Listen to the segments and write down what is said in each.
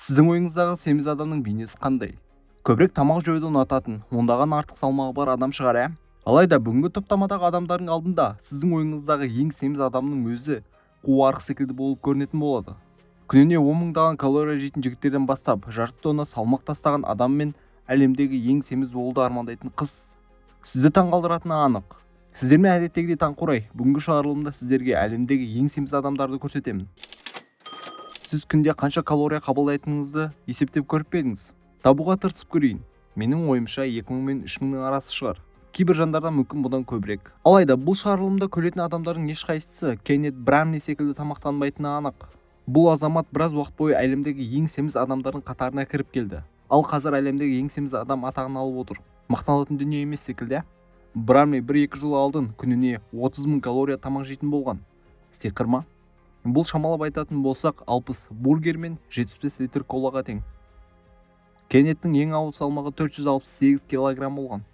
Сіздің ойыңыздағы семіз адамның бейнесі қандай? Көбірек тамақ жеуді ұнататын, ондаған артық салмағы бар адам шығар, ә? Алайда бүгінгі топтамадағы адамдардың алдында сіздің ойыңыздағы ең семіз адамның өзі қуарық секілді болып көрінетін болады. Күніне 10 мыңдаған калория жейтін жігіттерден бастап, жарты тонна салмақ тастаған адам мен әлемдегі ең семіз болуды армандайтын қыз сізді таңғалдыратыны анық. Сіздермен әдеттегідей таңқурай, бүгінгі шығарылымда сіздерге әлемдегі ең семіз адамдарды көрсетемін. Сіз күнде қанша калория қабылдайтыныңызды есептеп көріп пе едіңіз? Табуға тырысып көрейін. Менің ойымша 2000 мен 3000-нің арасы шығар. Кейбір жандарда мүмкін бұдан көбірек. Алайда бұл шығарылымда көретін адамдардың ешқайсысы Кеннет Брамли секілді тамақтанбайтыны анық. Бұл азамат біраз уақыт бойы әлемдегі ең семіз адамдардың қатарына кіріп келді. Ал қазір әлемдегі ең семіз адам атағын алып отыр. Мақтанатын дүние емес секілді. Брамли 1-2 жыл алдын күніне 30 мың калория тамақ жейтін болған. Сиқыр ма? Бұл шамалап айтатын болсақ 60 бургер мен 75 литр колаға тең. Кеннеттің ең ауыр салмағы 468 килограмм болған.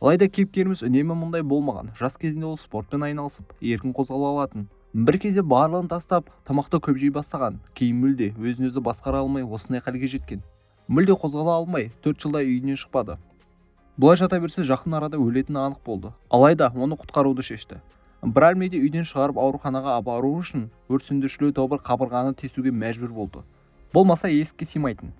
Алайда кейіпкеріміз үнемі мұндай болмаған. Жас кезінде ол спортпен айналысып, еркін қозғала алатын. Бір кезде барлығын тастап, тамақты көп жей бастаған. Кейін мүлде өзін-өзі басқара алмай осындай халге жеткен. Мүлде қозғала алмай 4 жылда үйінен шықпады. Бұлай жата берсе жақын арада өлетіні анық болды. Алайда оны құтқаруды шешті. Брамлиді үйден шығарып ауруханаға апару үшін өрт сөндірушілер тобы қабырғаны тесуге мәжбүр болды. Болмаса есікке сыймайтын.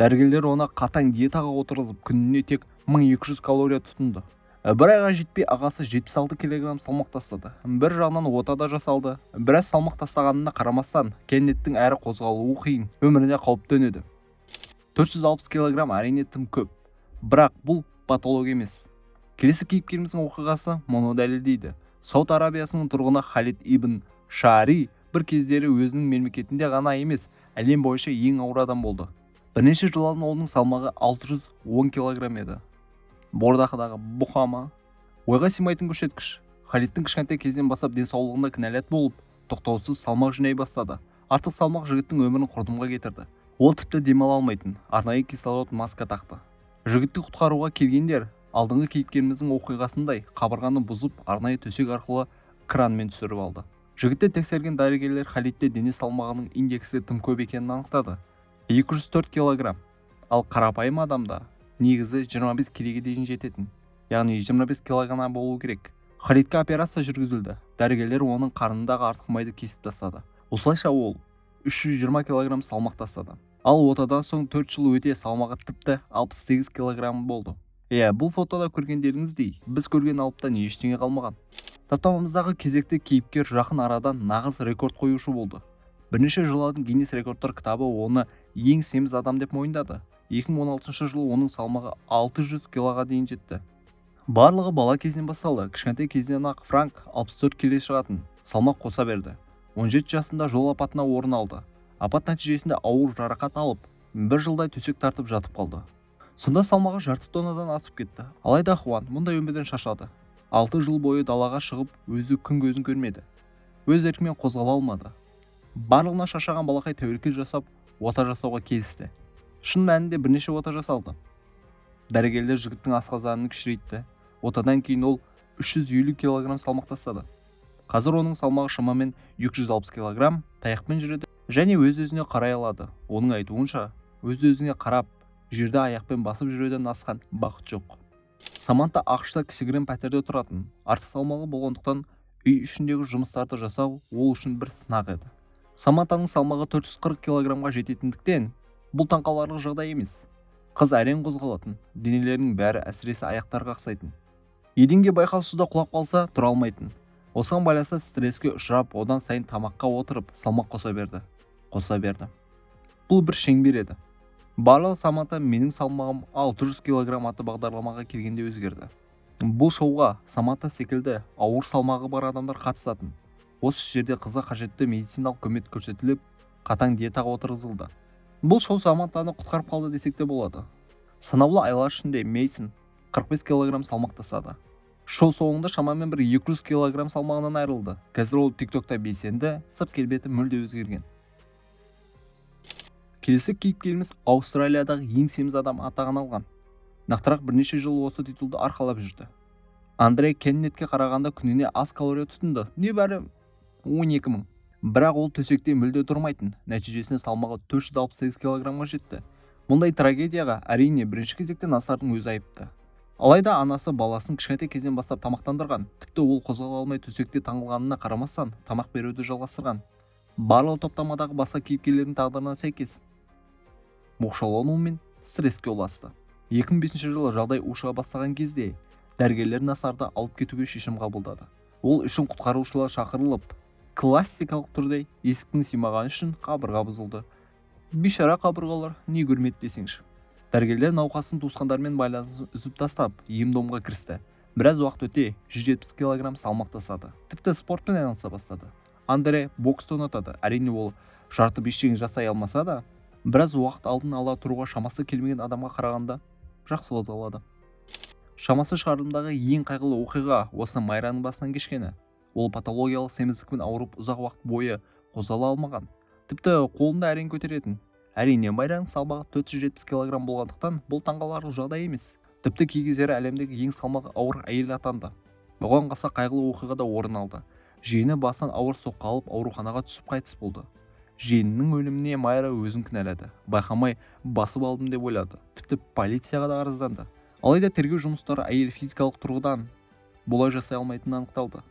Дәрігерлер оны қатаң диетаға отырғызып, күніне тек 1200 калория тұтынды. Бір айға жетпей ағасы 76 килограмм салмақ тастады. Бір жағынан ота да жасалды. Біраз салмақ тастағанына қарамастан, Кеннеттің әрі қозғалуы қиын, өміріне қауіп төнеді. 460 килограмм әрине тым көп. Бірақ бұл патология емес. Келесі кейіпкеріміздің оқиғасы мұны дәлелдейді. Сауд Арабиясының тұрғыны Халид ибн Шаари бір кездері өзінің мемлекетінде ғана емес, әлем бойынша ең ауыр адам болды. Бірнеше жыл алдын оның салмағы 610 килограмм еді. Бордақыдағы бұқама. Ойға сыймайтын көрсеткіш. Халидтің кішкентай кезінен бастап денсаулығында кінәлат болып, тоқтаусыз салмақ жинай бастады. Артық салмақ жігіттің өмірін құрдымға кетірді. Ол тіпті демала алмайтын, арнайы кислород маска тақты. Жігітті құтқаруға келгендер алдыңғы кейіпкеріміздің оқиғасындай қабырғаны бұзып, арнайы төсек арқылы кранмен түсіріп алды. Жігітті тексерген дәрігерлер Халидте дене салмағының индексі тым көп екенін анықтады. 204 килограмм. Ал қарапайым адамда негізі 25 келеге дейін жететін. Яғни 25 килограмм болу керек. Халидке операция жүргізілді. Дәрігерлер оның қарнындағы артық майды кесіп тастады. Осылайша ол 320 килограмм салмақ тастады. Ал отадан соң 4 жыл өте салмағы тіпті 68 килограмм болды. Бұл фотода көргендеріңіздей, біз көрген алыптан ештеңе қалмаған. Топтамамыздағы кезекті кейіпкер жақын арадан нағыз рекорд қоюшы болды. Бірнеше жылдың Гиннес рекордтар кітабы оны ең семіз адам деп мойындады. 2016 жылы оның салмағы 600 килоға дейін жетті. Барлығы бала кезінен басталды. Кішкентай кезінен ақ Франк 64 келе шығатын салмақ қоса берді. 17 жасында жол апатына орын алды. Апат нәтижесінде ауыр жарақат алып, бір жылдай төсек тартып жатып қалды. Сонда салмағы жарты тоннадан асып кетті. Алайда Хуан мұндай өмірден шаршады. 6 жыл бойы далаға шығып, өзі күн көзін көрмеді. Өз еркімен қозғала алмады. Барлығына шаршаған балақай тәуекел жасап, ота жасауға келісті. Шын мәнінде бірнеше ота жасалды. Дәрігерлер жігіттің асқазанын кішірейтті. Отадан кейін ол 350 килограмм салмақ тастады. Қазір оның салмағы шамамен 260 килограмм, таяқпен жүреді және өз-өзіне қарай алады. Оның айтуынша, өз-өзіне қарап, жерді аяқпен басып жүруден асқан бақыт жоқ. Саманта ақшта кішігірім пәтерде тұратын. Артық салмағы болғандықтан үй ішіндегі жұмыстарды жасау ол үшін бір сынақ еді. Самантаның салмағы 440 килограммға жететіндіктен бұл таңқаларлық жағдай емес. Қыз әрең қозғалатын, денелерінің бәрі әсіресе аяқтарға қақсайтын. Еденге байқаусызда құлап қалса тұра алмайтын. Осыған байланысты стресске ұшырап, одан сайын тамаққа отырып, салмақ қоса берді. Бұл бір шеңбер еді. Барлығы Саманта менің салмағым 600 килограмм атты бағдарламаға келгенде өзгерді. Бұл шоуға Саманта секілді ауыр салмағы бар адамдар қатысатын. Осы жерде қызға қажетті медициналық көмек көрсетіліп, қатаң диетаға отырғызылды. Бұл шоу Самантаны құтқарып қалды десек те болады. Санаулы айлар ішінде Мейсон 45 килограмм салмақ тастады. Шоу соңында шамамен бір 200 килограмм салмағынан айырылды. Қазір ол TikTokта белсенді, сырт келбеті мүлде өзгерген. Келесі кейіпкеріміз Аустралиядағы ең семіз адам атағын алған. Нақтырақ бірнеше жыл осы титулды арқалап жүрді. Андрей Кеннетке қарағанда күніне аз калория тұтынды. Небәрі 12 мың. бірақ ол төсекте мүлде тұрмайтын. Нәтижесінде салмағы 468 килограммға жетті. Мұндай трагедияға әрине бірінші кезекте Насардың өзі айыпты. Алайда анасы баласын кішкентай кезден бастап тамақтандырған, тіпті ол қозғала алмай төсекте таңылғанына қарамастан тамақ беруді жалғастырған. Барлығы топтамадағы басқа кейіпкерлердің тағдырына сәйкес оқшаулану мен стресске ұласты. 2005 жылы жағдай ушыға бастаған кезде дәрігерлер Насарды алып кетуге шешім қабылдады. Ол үшін құтқарушылар шақырылып, классикалық түрде есіктің сыймағаны үшін қабырға бұзылды. Бейшара қабырғалар не көрмеді десеңші. Дәрігерлер науқастың туысқандармен байланысын үзіп тастап, ем-домға кірісті. Біраз уақыт өте 170 килограмм салмақ тастады. Тіпті спортпен айналыса бастады. Андре боксты ұнатады. Әрине ол жартып ештеңе жасай алмаса да, біраз уақыт алдын ала тұруға шамасы келмеген адамға қарағанда жақсы қозғалады. Шамасы шығарылымдағы ең қайғылы оқиға осы Майраның басынан кешкені. Ол патологиялық семіздікпен ауырып ұзақ уақыт бойы қозғала алмаған. Тіпті қолында әрең көтеретін. Әрине Майраның салмағы 470 килограмм болғандықтан бұл таңғаларлық жағдай емес. Тіпті кей кездері әлемдегі ең салмағы ауыр әйел атанды. Бұған қоса қайғылы оқиға да орын алды. Жиені басынан ауыр соққы алып ауруханаға түсіп қайтыс болды. Жиенінің өліміне Майра өзін кінәлады. Байқамай басып алдым деп ойлады. Тіпті полицияға да арызданды. Алайда тергеу жұмыстары әйел физикалық тұрғыдан бұлай жасай алмайтынын анықталды.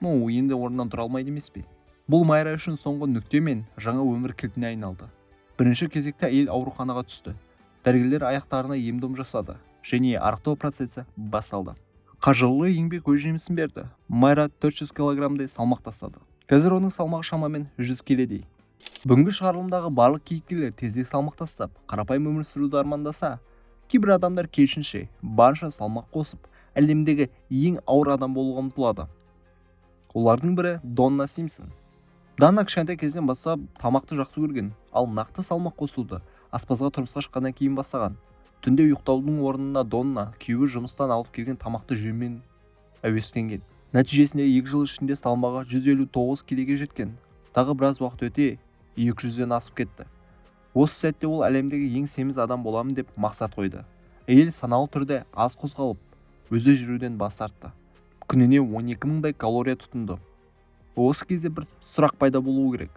Енді орнынан тұра алмайды емес пе? Бұл Майра үшін соңғы нүкте мен жаңа өмір кілтіне айналды. Бірінші кезекте әйел ауруханаға түсті. Дәрігерлер аяқтарына ем-дом жасады және арықтау процесі басталды. Қажырлы еңбек өз жемісін берді. Майра 400 килограммдай салмақ тастады. Қазір оның салмағы шамамен 100 келедей. Бүгінгі шығарылымдағы барлық кейіпкерлер тезірек салмақ тастап, қарапайым өмір сүруді армандаса, кейбір адамдар керісінше барынша салмақ қосып, әлемдегі ең ауыр адам болуға ұмтылады. Олардың бірі Донна Симпсон. Дана кішкентай кезден бастап тамақты жақсы көрген, ал нақты салмақ қосуды аспазға тұрмысқа шыққаннан кейін бастаған. Түнде ұйықтаудың орнына Донна күйеуі жұмыстан алып келген тамақты жеумен әуестенген. Нәтижесінде 2 жыл ішінде салмағы 159 келеге жеткен. Тағы біраз уақыт өте 200-ден асып кетті. Осы сәтте ол әлемдегі ең семіз адам боламын деп мақсат қойды. Әйел саналы түрде аз қозғалып, өзі жүруден бас тартты. Күніне 12 мыңдай калория тұтынды. Осы кезде бір сұрақ пайда болуы керек.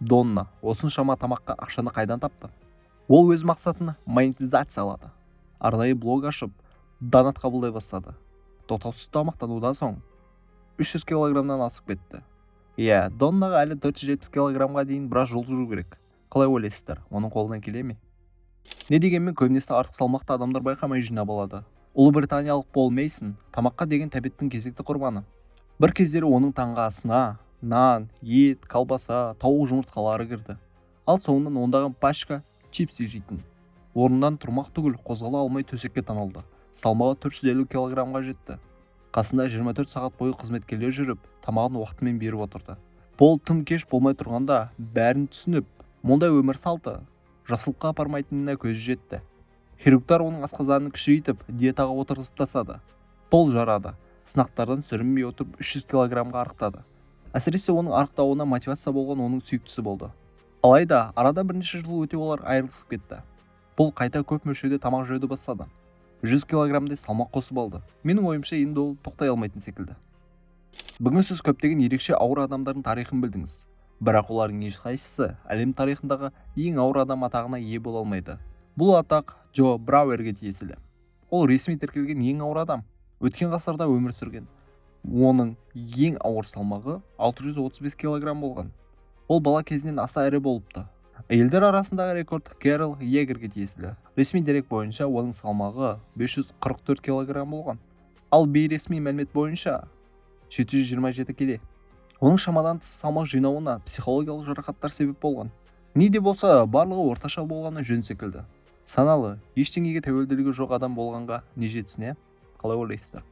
Донна осыншама тамаққа ақшаны қайдан тапты? Ол өз мақсатын монетизациялады. Арнайы блог ашып, донат қабылдай бастады. Тоқтаусыз тамақтанудан соң 300 килограммнан асып кетті. Доннаға әлі 470 килограммға дейін біраз жол жүру керек. Қалай ойлайсыздар, оның қолынан келе ме? Не дегенмен көбінесе артық салмақты адамдар байқамай жинап алады. Ұлыбританиялық Пол Мейсон тамаққа деген тәбеттің кезекті құрбаны. Бір кездері оның таңғы асына нан, ет, колбаса, тауық жұмыртқалары кірді. Ал соңынан ондаған пачка чипсы жейтін. Орнынан тұрмақ түгіл қозғала алмай төсекке таңылды. Салмағы 450 килограммға жетті. Қасында 24 сағат бойы қызметкерлер жүріп, тамағын уақытымен беріп отырды. Пол тым кеш болмай тұрғанда бәрін түсініп, мұндай өмір салты жақсылыққа апармайтынына көзі жетті. Хирургтар оның асқазанын кішірейтіп, диетаға отырғызып тастады. Пол жарады. Сынақтардан сүрінбей отырып 300 килограммға арықтады. Әсіресе оның арықтауына мотивация болған оның сүйіктісі болды. Алайда арада бірнеше жыл өте олар айырылысып кетті. Пол қайта көп мөлшерде тамақ жеуді бастады. 100 килограммдай салмақ қосып алды. Менің ойымша енді ол тоқтай алмайтын секілді. Бүгін сіз көптеген ерекше ауыр адамдардың тарихын білдіңіз. Бірақ олардың ешқайсысы әлем тарихындағы ең ауыр адам атағына ие бола алмайды. Бұл атақ Джо Брауерге тиесілі. Ол ресми тіркелген ең ауыр адам. Өткен ғасырда өмір сүрген. Оның ең ауыр салмағы 635 килограмм болған. Ол бала кезінен аса ірі болыпты. Әйелдер арасындағы рекорд Кэрол Егерге тиесілі. Ресми дерек бойынша оның салмағы 544 килограмм болған. Ал бейресми мәлімет бойынша 727 келе. Оның шамадан тыс салмақ жинауына психологиялық жарақаттар себеп болған. Не де болса, барлығы орташа болғаны жөн секілді. Саналы, ештеңеге тәуелділігі жоқ адам болғанға не жетсін, қалай ойлайсыздар?